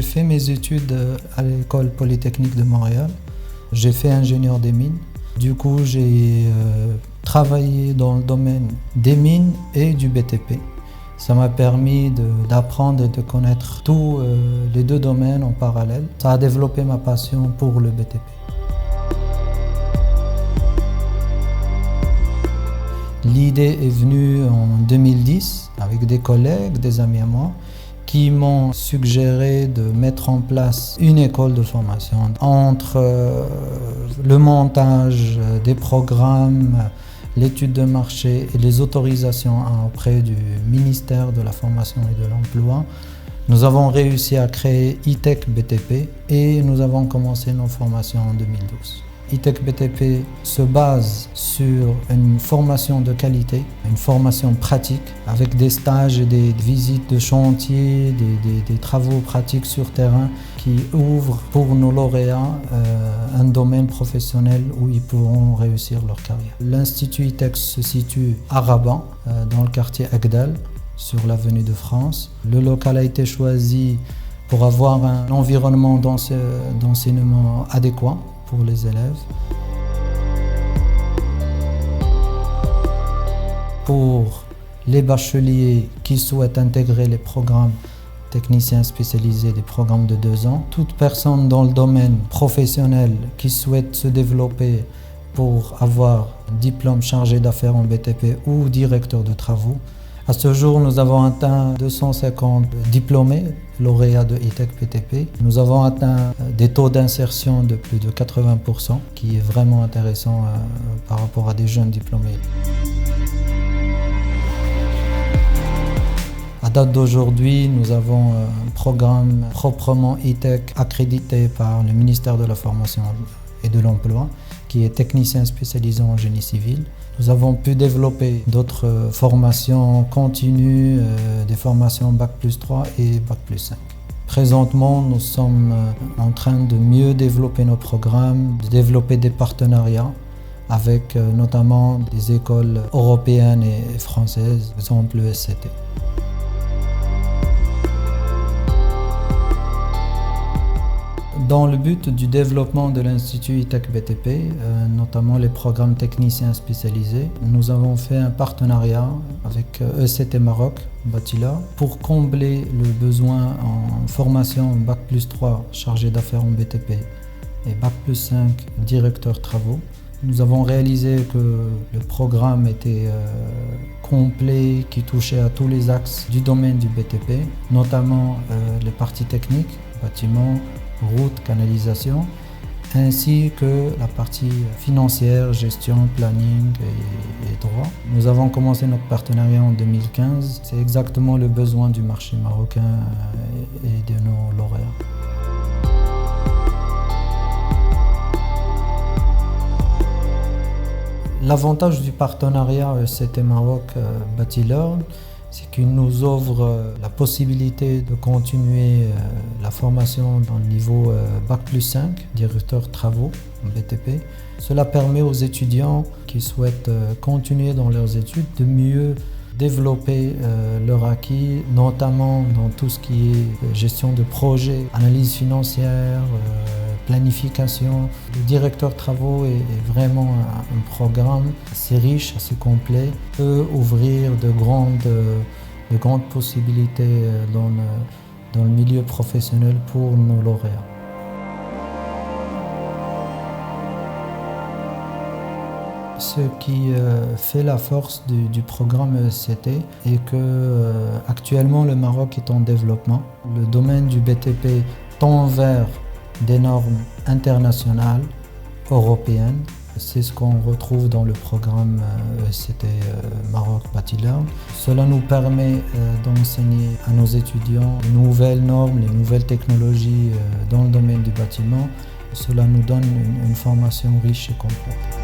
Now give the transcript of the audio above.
J'ai fait mes études à l'École polytechnique de Montréal. J'ai fait ingénieur des mines. Du coup, j'ai travaillé dans le domaine des mines et du BTP. Ça m'a permis d'apprendre et de connaître tous les deux domaines en parallèle. Ça a développé ma passion pour le BTP. L'idée est venue en 2010 avec des collègues, des amis à moi, qui m'ont suggéré de mettre en place une école de formation entre le montage des programmes, l'étude de marché et les autorisations auprès du ministère de la Formation et de l'Emploi. Nous avons réussi à créer E-Tech BTP et nous avons commencé nos formations en 2012. E-Tech BTP se base sur une formation de qualité, une formation pratique avec des stages et des visites de chantier, des travaux pratiques sur terrain qui ouvrent pour nos lauréats un domaine professionnel où ils pourront réussir leur carrière. L'Institut E-Tech se situe à Rabat, dans le quartier Agdal, sur l'avenue de France. Le local a été choisi pour avoir un environnement d'enseignement adéquat pour les élèves. Pour les bacheliers qui souhaitent intégrer les programmes techniciens spécialisés des programmes de 2 ans, toute personne dans le domaine professionnel qui souhaite se développer pour avoir un diplôme chargé d'affaires en BTP ou directeur de travaux. À ce jour, nous avons atteint 250 diplômés, lauréats de E-Tech BTP. Nous avons atteint des taux d'insertion de plus de 80%, qui est vraiment intéressant par rapport à des jeunes diplômés. À date d'aujourd'hui, nous avons un programme proprement E-Tech accrédité par le ministère de la Formation et de l'Emploi, qui est technicien spécialisé en génie civil. Nous avons pu développer d'autres formations continues, des formations Bac+3 et Bac+5. Présentement, nous sommes en train de mieux développer nos programmes, de développer des partenariats avec notamment des écoles européennes et françaises, par exemple le SCT. Dans le but du développement de l'Institut E-Tech BTP, notamment les programmes techniciens spécialisés, nous avons fait un partenariat avec ECT Maroc, Batila, pour combler le besoin en formation Bac+3 chargé d'affaires en BTP et Bac+5 directeur travaux. Nous avons réalisé que le programme était complet, qui touchait à tous les axes du domaine du BTP, notamment les parties techniques, bâtiments, routes, canalisation, ainsi que la partie financière, gestion, planning et droit. Nous avons commencé notre partenariat en 2015. C'est exactement le besoin du marché marocain et de nos lauréats. L'avantage du partenariat ECT Maroc-Batila, c'est qu'il nous ouvre la possibilité de continuer la formation dans le niveau Bac+5, directeur travaux en BTP. Cela permet aux étudiants qui souhaitent continuer dans leurs études de mieux développer leur acquis, notamment dans tout ce qui est gestion de projet, analyse financière, planification. Le directeur travaux est vraiment un programme assez riche, assez complet, peut ouvrir de grandes possibilités dans le milieu professionnel pour nos lauréats. Ce qui fait la force du programme ECT est que actuellement le Maroc est en développement. Le domaine du BTP tend vers des normes internationales, européennes. C'est ce qu'on retrouve dans le programme ECT Maroc-Batila. Cela nous permet d'enseigner à nos étudiants les nouvelles normes, les nouvelles technologies dans le domaine du bâtiment. Cela nous donne une formation riche et complète.